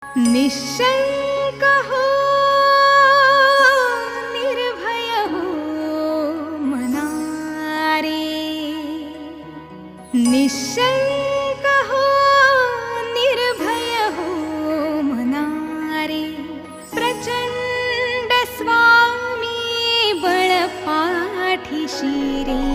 निश्शंक हो निर्भय हो मनारे, निश्शंक हो निर्भय हो मनारे, प्रचंड स्वामी बळ पाठीशी रे.